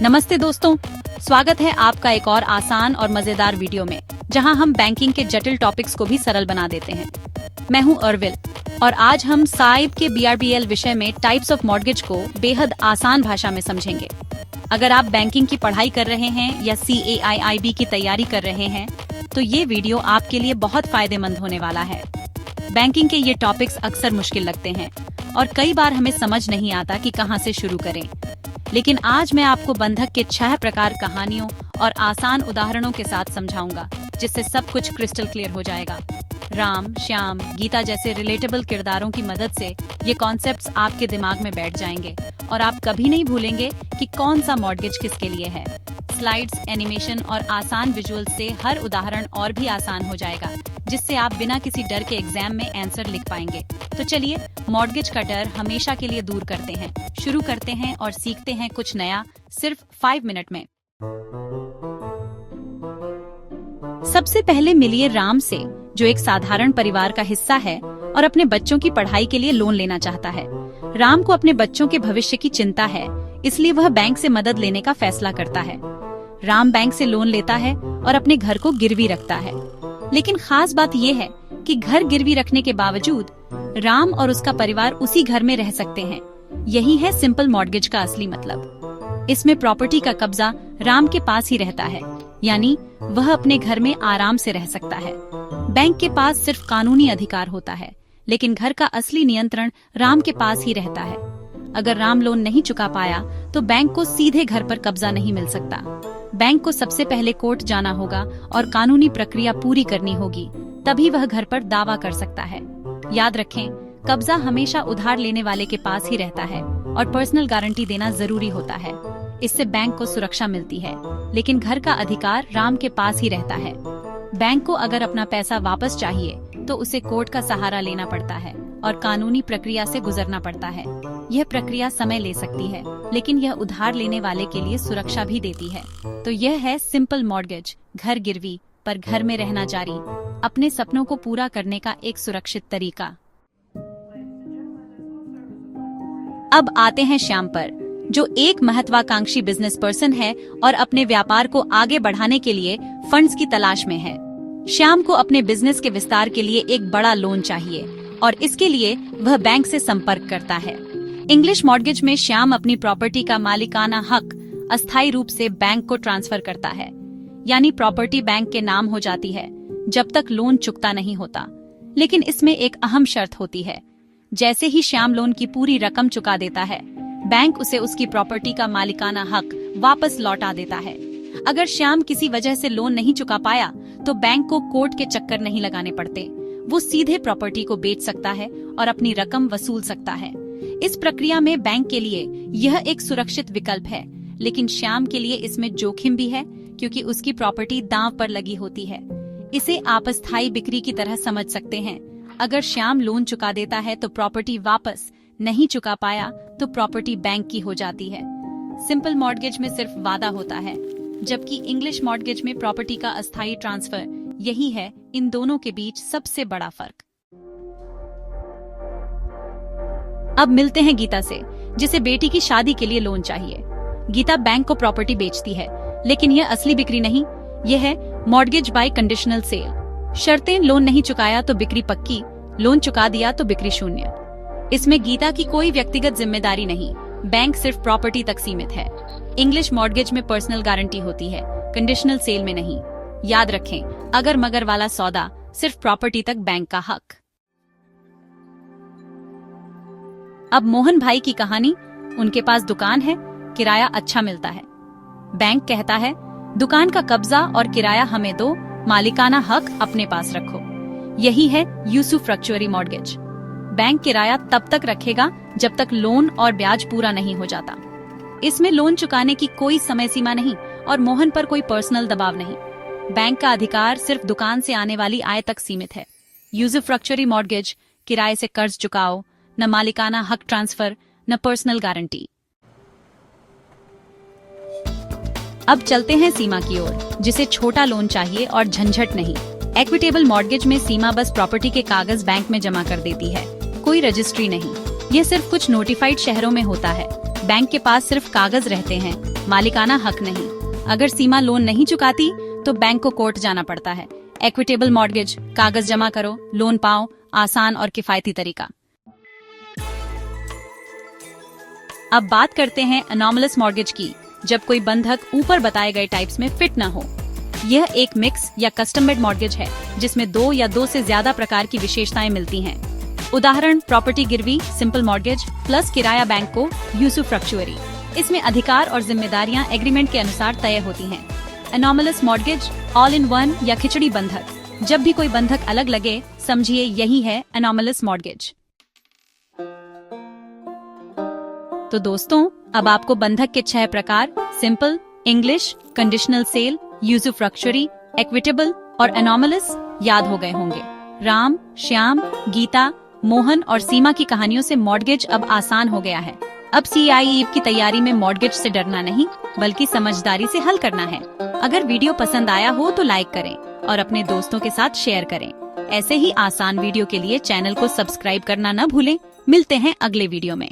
नमस्ते दोस्तों, स्वागत है आपका एक और आसान और मजेदार वीडियो में, जहां हम बैंकिंग के जटिल टॉपिक्स को भी सरल बना देते हैं। मैं हूं अर्विल और आज हम साइब के BRBL विषय में टाइप्स ऑफ मॉर्गेज को बेहद आसान भाषा में समझेंगे। अगर आप बैंकिंग की पढ़ाई कर रहे हैं या CAIIB की तैयारी कर रहे हैं, तो ये वीडियो आपके लिए बहुत फायदेमंद होने वाला है। बैंकिंग के ये टॉपिक्स अक्सर मुश्किल लगते हैं और कई बार हमें समझ नहीं आता कि कहां से शुरू करें। लेकिन आज मैं आपको बंधक के 6 प्रकार कहानियों और आसान उदाहरणों के साथ समझाऊंगा, जिससे सब कुछ क्रिस्टल क्लियर हो जाएगा। राम, श्याम, गीता जैसे रिलेटेबल किरदारों की मदद से ये कॉन्सेप्ट्स आपके दिमाग में बैठ जाएंगे और आप कभी नहीं भूलेंगे कि कौन सा मॉर्गेज किसके लिए है। स्लाइड्स, एनिमेशन और आसान विजुअल से हर उदाहरण और भी आसान हो जाएगा, जिससे आप बिना किसी डर के एग्जाम में आंसर लिख पाएंगे। तो चलिए मॉर्गेज का डर हमेशा के लिए दूर करते हैं, शुरू करते हैं और सीखते हैं कुछ नया, सिर्फ 5 मिनट में। सबसे पहले मिलिए राम से, जो एक साधारण परिवार का हिस्सा है और अपने बच्चों की पढ़ाई के लिए लोन लेना चाहता है। राम को अपने बच्चों के भविष्य की चिंता है, इसलिए वह बैंक से मदद लेने का फैसला करता है। राम बैंक से लोन लेता है और अपने घर को गिरवी रखता है। लेकिन खास बात यह है कि घर गिरवी रखने के बावजूद राम और उसका परिवार उसी घर में रह सकते हैं। यही है सिंपल मॉर्गेज का असली मतलब। इसमें प्रॉपर्टी का कब्जा राम के पास ही रहता है, यानी वह अपने घर में आराम से रह सकता है। बैंक के पास सिर्फ कानूनी अधिकार होता है, लेकिन घर का असली नियंत्रण राम के पास ही रहता है। अगर राम लोन नहीं चुका पाया, तो बैंक को सीधे घर पर कब्जा नहीं मिल सकता। बैंक को सबसे पहले कोर्ट जाना होगा और कानूनी प्रक्रिया पूरी करनी होगी, तभी वह घर पर दावा कर सकता है। याद रखें, कब्जा हमेशा उधार लेने वाले के पास ही रहता है और पर्सनल गारंटी देना जरूरी होता है। इससे बैंक को सुरक्षा मिलती है, लेकिन घर का अधिकार राम के पास ही रहता है। बैंक को अगर अपना पैसा वापस चाहिए, तो उसे कोर्ट का सहारा लेना पड़ता है और कानूनी प्रक्रिया से गुजरना पड़ता है। यह प्रक्रिया समय ले सकती है, लेकिन यह उधार लेने वाले के लिए सुरक्षा भी देती है। तो यह है सिंपल मॉर्गेज, घर गिरवी पर घर में रहना जारी, अपने सपनों को पूरा करने का एक सुरक्षित तरीका। अब आते हैं श्याम पर, जो एक महत्वाकांक्षी बिजनेस पर्सन है और अपने व्यापार को आगे बढ़ाने के लिए फंड्स की तलाश में है। श्याम को अपने बिजनेस के विस्तार के लिए एक बड़ा लोन चाहिए और इसके लिए वह बैंक से संपर्क करता है। इंग्लिश मॉर्गेज में श्याम अपनी प्रॉपर्टी का मालिकाना हक अस्थायी रूप से बैंक को ट्रांसफर करता है, यानी प्रॉपर्टी बैंक के नाम हो जाती है जब तक लोन चुकता नहीं होता। लेकिन इसमें एक अहम शर्त होती है। जैसे ही श्याम लोन की पूरी रकम चुका देता है, बैंक उसे उसकी प्रॉपर्टी का मालिकाना हक वापस लौटा देता है। अगर श्याम किसी वजह से लोन नहीं चुका पाया, तो बैंक को कोर्ट के चक्कर नहीं लगाने पड़ते। वो सीधे प्रॉपर्टी को बेच सकता है और अपनी रकम वसूल सकता है। इस प्रक्रिया में बैंक के लिए यह एक सुरक्षित विकल्प है, लेकिन श्याम के लिए इसमें जोखिम भी है, क्योंकि उसकी प्रॉपर्टी दांव पर लगी होती है। इसे आप अस्थायी बिक्री की तरह समझ सकते हैं। अगर श्याम लोन चुका देता है तो प्रॉपर्टी वापस, नहीं चुका पाया तो प्रॉपर्टी बैंक की हो जाती है। सिंपल मॉर्गेज में सिर्फ वादा होता है, जबकि इंग्लिश मॉर्गेज में प्रॉपर्टी का अस्थायी ट्रांसफर। यही है इन दोनों के बीच सबसे बड़ा फर्क। अब मिलते हैं गीता से, जिसे बेटी की शादी के लिए लोन चाहिए। गीता बैंक को प्रॉपर्टी बेचती है, लेकिन यह असली बिक्री नहीं, यह है मॉर्गेज बाय कंडीशनल सेल। शर्तें, लोन नहीं चुकाया तो बिक्री पक्की, लोन चुका दिया तो बिक्री शून्य। इसमें गीता की कोई व्यक्तिगत जिम्मेदारी नहीं, बैंक सिर्फ प्रॉपर्टी तक सीमित है। इंग्लिश मॉर्गेज में पर्सनल गारंटी होती है, कंडीशनल सेल में नहीं। याद रखें, अगर मगर वाला सौदा, सिर्फ प्रॉपर्टी तक बैंक का हक। अब मोहन भाई की कहानी। उनके पास दुकान है, किराया अच्छा मिलता है। बैंक कहता है, दुकान का कब्जा और किराया हमें दो, मालिकाना हक अपने पास रखो। यही है यूसुफ्रक्चुअरी मॉर्गेज। बैंक किराया तब तक रखेगा जब तक लोन और ब्याज पूरा नहीं हो जाता। इसमें लोन चुकाने की कोई समय सीमा नहीं और मोहन पर कोई पर्सनल दबाव नहीं। बैंक का अधिकार सिर्फ दुकान से आने वाली आय तक सीमित है। यूसुफ्रक्चुअरी मॉर्गेज, किराए से कर्ज चुकाओ, न मालिकाना हक ट्रांसफर, न पर्सनल गारंटी। अब चलते हैं सीमा की ओर, जिसे छोटा लोन चाहिए और झंझट नहीं। इक्विटेबल मॉर्गेज में सीमा बस प्रॉपर्टी के कागज बैंक में जमा कर देती है, कोई रजिस्ट्री नहीं। ये सिर्फ कुछ नोटिफाइड शहरों में होता है। बैंक के पास सिर्फ कागज रहते हैं, मालिकाना हक नहीं। अगर सीमा लोन नहीं चुकाती तो बैंक को कोर्ट जाना पड़ता है। इक्विटेबल मॉर्गेज, कागज जमा करो, लोन पाओ, आसान और किफायती तरीका। अब बात करते हैं अनॉमलस मॉर्गेज की, जब कोई बंधक ऊपर बताए गए टाइप्स में फिट न हो। यह एक मिक्स या कस्टम मेड मॉर्गेज है जिसमें 2 या 2 से ज्यादा प्रकार की विशेषताएं मिलती हैं। उदाहरण प्रॉपर्टी गिरवी सिंपल मॉर्गेज प्लस किराया बैंक को यूसुफ्रक्चुअरी। इसमें अधिकार और जिम्मेदारियां एग्रीमेंट के अनुसार तय होती हैं। अनॉमलस मॉर्गेज ऑल इन वन या खिचड़ी बंधक, जब भी कोई बंधक अलग लगे समझिए यही है अनॉमलस मॉर्गेज। तो दोस्तों, अब आपको बंधक के 6 प्रकार simple, English, conditional sale, usufructuary, equitable और अनॉमलस याद हो गए होंगे। राम, श्याम, गीता, मोहन और सीमा की कहानियों से मॉर्गेज अब आसान हो गया है। अब CIE की तैयारी में मॉर्गेज से डरना नहीं बल्कि समझदारी से हल करना है। अगर वीडियो पसंद आया हो तो लाइक करें और अपने दोस्तों के साथ शेयर करें। ऐसे ही आसान वीडियो के लिए चैनल को सब्सक्राइब करना न भूलें। मिलते हैं अगले वीडियो में।